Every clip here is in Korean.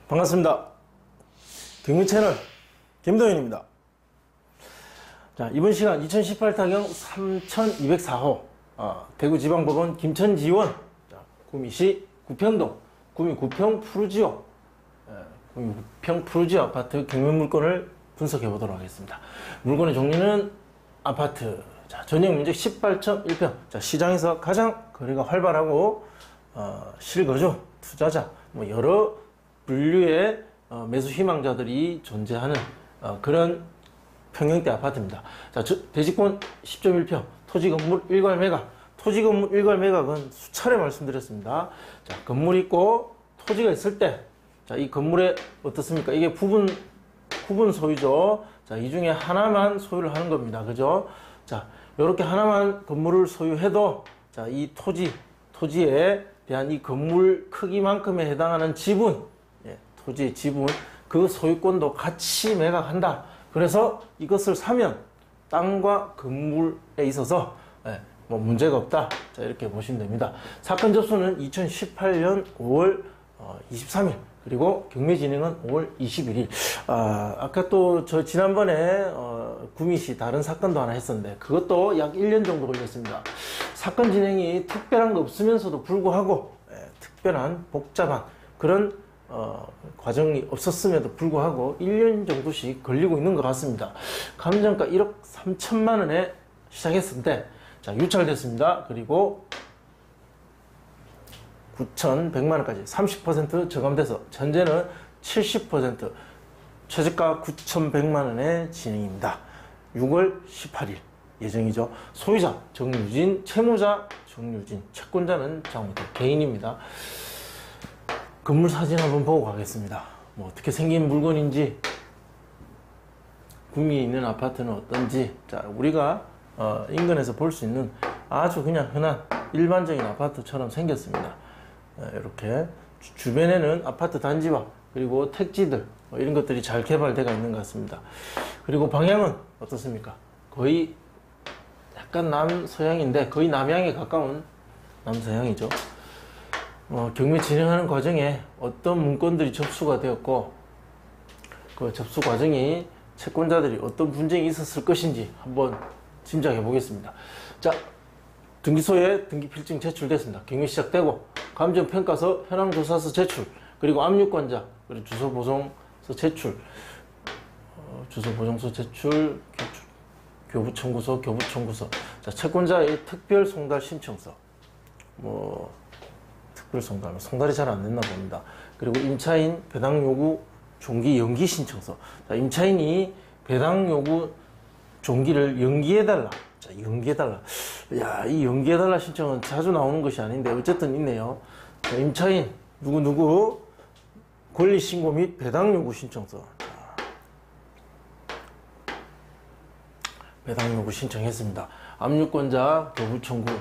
반갑습니다. 경미 채널 김도현입니다. 자, 이번 시간 2018 타경 3204호 대구지방법원 김천지원, 구미시 구평동 구미 구평 푸르지오 구미 구평 푸르지오 아파트 경매 물건을 분석해 보도록 하겠습니다. 물건의 종류는 아파트, 자, 전용 면적 18.1평, 자, 시장에서 가장 거래가 활발하고 실거주 투자자 뭐 여러 분류의 매수 희망자들이 존재하는 그런 평형대 아파트입니다. 자, 대지권 10.1평, 토지건물 일괄 매각. 토지건물 일괄 매각은 수차례 말씀드렸습니다. 자, 건물이 있고 토지가 있을 때, 자, 이 건물에 어떻습니까? 이게 부분 소유죠. 자, 이 중에 하나만 소유를 하는 겁니다. 그죠? 자, 요렇게 하나만 건물을 소유해도, 자, 이 토지에 대한 이 건물 크기만큼에 해당하는 지분, 토지의 지분, 그 소유권도 같이 매각한다. 그래서 이것을 사면 땅과 건물에 있어서 뭐 문제가 없다. 자, 이렇게 보시면 됩니다. 사건 접수는 2018년 5월 23일, 그리고 경매 진행은 5월 21일. 아까 또 저 지난번에 구미시 다른 사건도 하나 했었는데 그것도 약 1년 정도 걸렸습니다. 사건 진행이 특별한 거 없으면서도 불구하고 특별한 복잡한 그런 과정이 없었음에도 불구하고 1년 정도씩 걸리고 있는 것 같습니다. 감정가 1억 3천만 원에 시작했을 자, 유찰됐습니다. 그리고 9,100만 원까지 30% 저감돼서 현재는 70%, 최저가 9,100만 원의 진행입니다. 6월 18일 예정이죠. 소유자 정유진, 채무자 정유진, 채권자는 장호택 개인입니다. 건물 사진 한번 보고 가겠습니다. 뭐 어떻게 생긴 물건인지, 구미에 있는 아파트는 어떤지, 자, 우리가 인근에서 볼 수 있는 아주 그냥 흔한 일반적인 아파트처럼 생겼습니다. 이렇게 주변에는 아파트 단지와 그리고 택지들 이런 것들이 잘 개발되어 있는 것 같습니다. 그리고 방향은 어떻습니까? 거의 약간 남서향인데 거의 남향에 가까운 남서향이죠. 경매 진행하는 과정에 어떤 문건들이 접수가 되었고, 그 접수 과정이 채권자들이 어떤 분쟁이 있었을 것인지 한번 짐작해 보겠습니다. 자, 등기소에 등기필증 제출됐습니다. 경매 시작되고, 감정평가서, 현황조사서 제출, 그리고 압류권자, 그리고 주소보정서 제출, 주소보정서 제출, 교부청구서, 교부청구서. 자, 채권자의 특별 송달 신청서, 송달이 잘 안 됐나 봅니다. 그리고 임차인 배당 요구 종기 연기 신청서. 자, 임차인이 배당 요구 종기를 연기해달라. 자, 연기해달라. 야, 이 연기해달라 신청은 자주 나오는 것이 아닌데 어쨌든 있네요. 자, 임차인 누구 권리신고 및 배당 요구 신청서. 자, 배당 요구 신청했습니다. 압류권자 교부청구,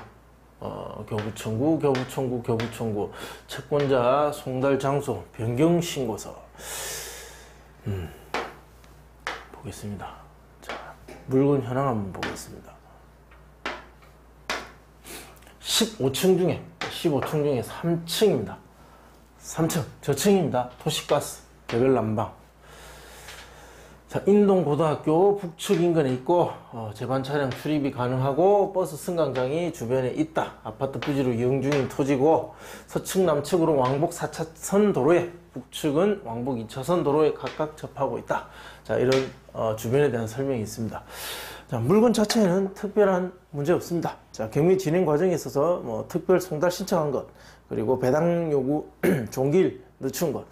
채권자 송달 장소, 변경 신고서. 보겠습니다. 자, 물건 현황 한번 보겠습니다. 15층 중에 3층입니다. 3층, 저층입니다. 도시가스, 개별 난방. 자, 인동고등학교 북측 인근에 있고, 제반 차량 출입이 가능하고, 버스 승강장이 주변에 있다. 아파트 부지로 이용 중인 토지고, 서측, 남측으로 왕복 4차선 도로에, 북측은 왕복 2차선 도로에 각각 접하고 있다. 자, 이런, 주변에 대한 설명이 있습니다. 자, 물건 자체에는 특별한 문제 없습니다. 자, 경매 진행 과정에 있어서, 특별 송달 신청한 것, 그리고 배당 요구 종기를 늦춘 것,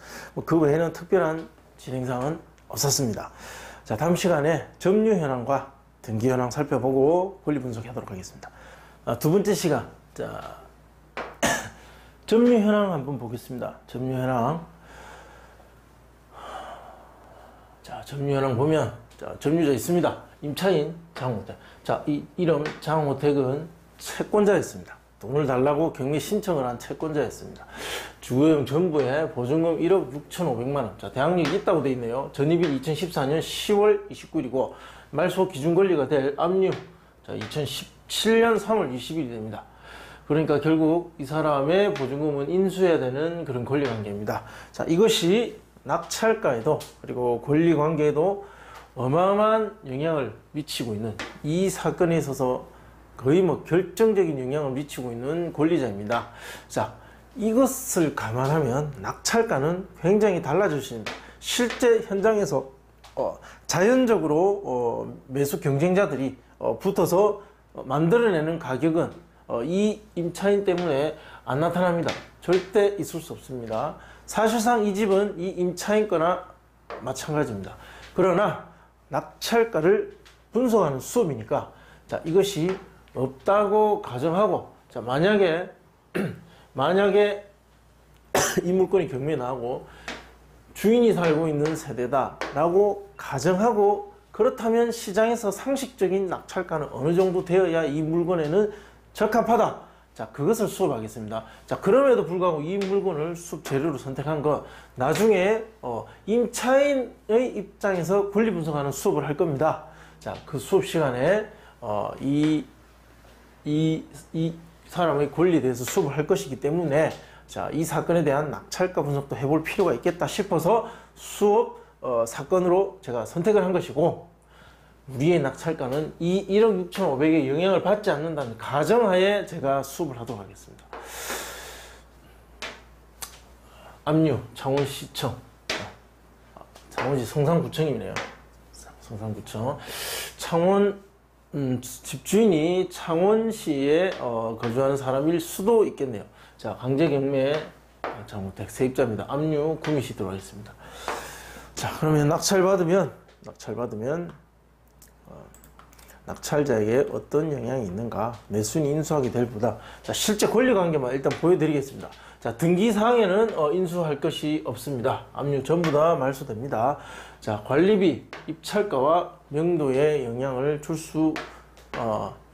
그 외에는 특별한 진행사항은 없었습니다. 자, 다음 시간에 점유 현황과 등기 현황 살펴보고 권리 분석하도록 하겠습니다. 두 번째 시간, 자, 점유 현황 한번 보겠습니다. 점유 현황. 자, 점유 현황 보면, 자, 점유자 있습니다. 임차인 장호택. 자, 이 이름 장호택은 채권자였습니다. 돈을 달라고 경매 신청을 한 채권자였습니다. 주거용 전부에 보증금 1억 6,500만 원. 자, 대항력이 있다고 되어 있네요. 전입일 2014년 10월 29일이고, 말소 기준 권리가 될 압류, 자, 2017년 3월 20일이 됩니다. 그러니까 결국 이 사람의 보증금은 인수해야 되는 그런 권리 관계입니다. 자, 이것이 낙찰가에도 그리고 권리관계에도 어마어마한 영향을 미치고 있는, 이 사건에 있어서 거의 뭐 결정적인 영향을 미치고 있는 권리자입니다. 자, 이것을 감안하면 낙찰가는 굉장히 달라질 수 있습니다. 실제 현장에서 자연적으로 매수 경쟁자들이 붙어서 만들어내는 가격은 이 임차인 때문에 안 나타납니다. 절대 있을 수 없습니다. 사실상 이 집은 이 임차인 거나 마찬가지입니다. 그러나 낙찰가를 분석하는 수업이니까, 자, 이것이 없다고 가정하고, 자, 만약에 이 물건이 경매에 나오고 주인이 살고 있는 세대다 라고 가정하고, 그렇다면 시장에서 상식적인 낙찰가는 어느 정도 되어야 이 물건에는 적합하다. 자, 그것을 수업하겠습니다. 자, 그럼에도 불구하고 이 물건을 수업 재료로 선택한 거, 나중에 임차인의 입장에서 권리 분석하는 수업을 할 겁니다. 자, 그 수업 시간에 이 사람의 권리에 대해서 수업을 할 것이기 때문에, 자, 이 사건에 대한 낙찰가 분석도 해볼 필요가 있겠다 싶어서 수업 사건으로 제가 선택을 한 것이고, 우리의 낙찰가는 이 1억 6,500에 영향을 받지 않는다는 가정하에 제가 수업을 하도록 하겠습니다. 압류 창원시청, 창원시 성산구청이네요. 성산구청. 창원 집주인이 창원시에 거주하는 사람일 수도 있겠네요. 자, 강제경매 잘못된 세입자입니다. 압류 구미시 들어가겠습니다. 자, 그러면 낙찰받으면 낙찰자에게 어떤 영향이 있는가, 매수인이 인수하게 될 부담. 자, 실제 권리관계만 일단 보여드리겠습니다. 자, 등기사항에는 인수할 것이 없습니다. 압류 전부 다 말소됩니다. 자, 관리비, 입찰가와 명도에 영향을 줄 수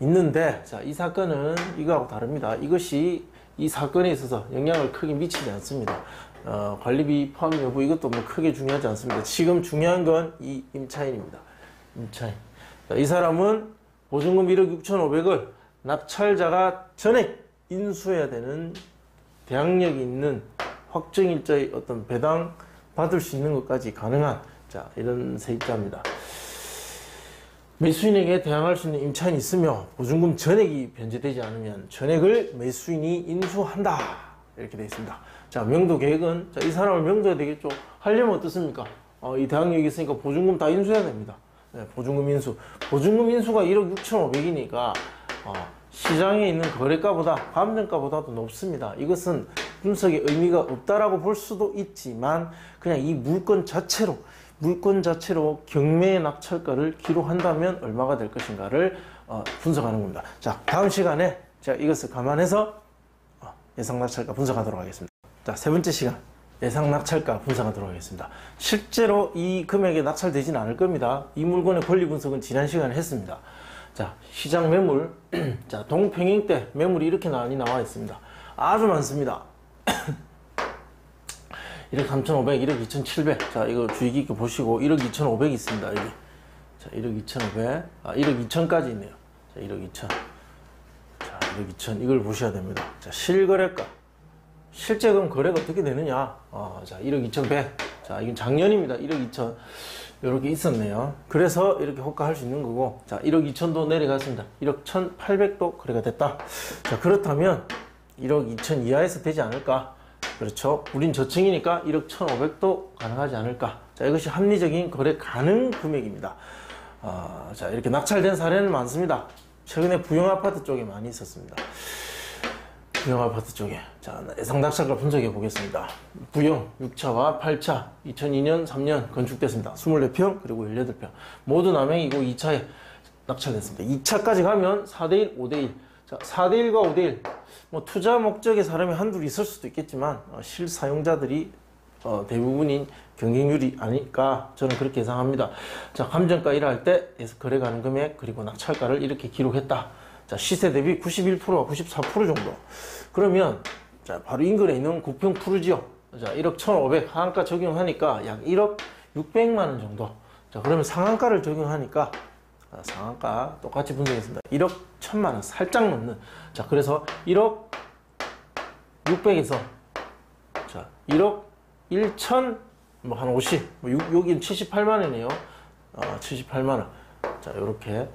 있는데, 자, 이 사건은 이거하고 다릅니다. 이것이 이 사건에 있어서 영향을 크게 미치지 않습니다. 관리비 포함 여부, 이것도 뭐 크게 중요하지 않습니다. 지금 중요한 건 이 임차인입니다. 임차인. 자, 이 사람은 보증금 1억 6,500을 낙찰자가 전액 인수해야 되는 대항력이 있는 확정일자의 어떤 배당 받을 수 있는 것까지 가능한, 자, 이런 세입자입니다. 매수인에게 대항할 수 있는 임차인이 있으며 보증금 전액이 변제되지 않으면 전액을 매수인이 인수한다, 이렇게 되어 있습니다. 자, 명도 계획은, 자, 이 사람을 명도해야 되겠죠. 하려면 어떻습니까? 이 대항력이 있으니까 보증금 다 인수해야 됩니다. 네, 보증금 인수. 보증금 인수가 1억 6,500이니까 시장에 있는 거래가보다, 감정가보다도 높습니다. 이것은 분석에 의미가 없다라고 볼 수도 있지만, 그냥 이 물건 자체로 경매 낙찰가를 기록한다면 얼마가 될 것인가를 분석하는 겁니다. 자, 다음 시간에 제가 이것을 감안해서 예상 낙찰가 분석하도록 하겠습니다. 자, 세 번째 시간, 예상 낙찰가 분석하도록 하겠습니다. 실제로 이 금액에 낙찰되지는 않을 겁니다. 이 물건의 권리 분석은 지난 시간에 했습니다. 자, 시장 매물. 자, 동평행대 매물이 이렇게 많이 나와 있습니다. 아주 많습니다. 1억 3,500, 1억 2,700. 자, 이거 주의 깊게 보시고, 1억 2,500 있습니다, 여기. 자, 1억 2,500. 1억 2천까지 있네요. 자, 1억 2천. 자, 1억 2천. 이걸 보셔야 됩니다. 자, 실거래가. 실제 그럼 거래가 어떻게 되느냐. 자, 1억 2,100. 자, 이건 작년입니다. 1억 2천. 이렇게 있었네요. 그래서 이렇게 호가할 수 있는 거고, 자, 1억 2천도 내려갔습니다. 1억 1,800도 거래가 됐다. 자, 그렇다면 1억 2천 이하에서 되지 않을까? 그렇죠. 우린 저층이니까 1억 1,500도 가능하지 않을까? 자, 이것이 합리적인 거래 가능 금액입니다. 자, 이렇게 낙찰된 사례는 많습니다. 최근에 부영아파트 쪽에 많이 있었습니다. 부영아파트 쪽에. 자, 예상 낙찰가 분석해 보겠습니다. 부영 6차와 8차 2002년 3년 건축됐습니다. 24평 그리고 18평 모두 남행이고 2차에 낙찰됐습니다. 2차까지 가면 4대1, 5대1. 자, 4대1과 5대1. 뭐 투자 목적의 사람이 한둘 있을 수도 있겠지만 실사용자들이 대부분인 경쟁률이 아닐까, 저는 그렇게 예상합니다. 자, 감정가 일할 때 거래 가능 금액 그리고 낙찰가를 이렇게 기록했다. 자, 시세 대비 91%와 94% 정도. 그러면 자, 바로 인근에 있는 구평 푸르지오. 자, 1억 1,500 하한가 적용하니까 약 1억 600만 원 정도. 자, 그러면 상한가를 적용하니까 상한가 똑같이 분석했습니다. 1억 1,000만 원 살짝 넘는. 자, 그래서 1억 600에서 자, 1억 1,000만 뭐 한 50, 뭐 여긴 78만 원이에요. 78만 원. 자, 요렇게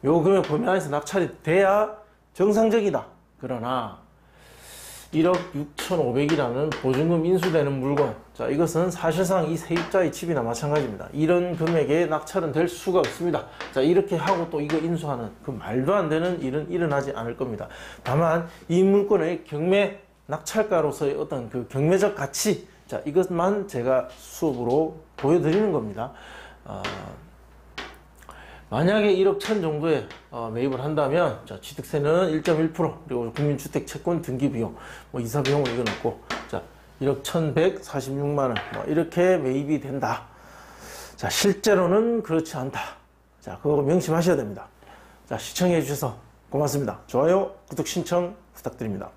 요 금액 범위 안에서 낙찰이 돼야 정상적이다. 그러나 1억 6,500이라는 보증금 인수되는 물건, 자, 이것은 사실상 이 세입자의 집이나 마찬가지입니다. 이런 금액의 낙찰은 될 수가 없습니다. 자, 이렇게 하고 또 이거 인수하는 그 말도 안 되는 일은 일어나지 않을 겁니다. 다만 이 물건의 경매 낙찰가로서의 어떤 그 경매적 가치, 자, 이것만 제가 수업으로 보여드리는 겁니다. 만약에 1억 1천 정도에 매입을 한다면, 자, 취득세는 1.1%, 그리고 국민주택 채권 등기비용, 뭐 이사비용은 이건 없고, 자, 1억 1,146만 원, 뭐 이렇게 매입이 된다. 자, 실제로는 그렇지 않다. 자, 그거 명심하셔야 됩니다. 자, 시청해 주셔서 고맙습니다. 좋아요, 구독 신청 부탁드립니다.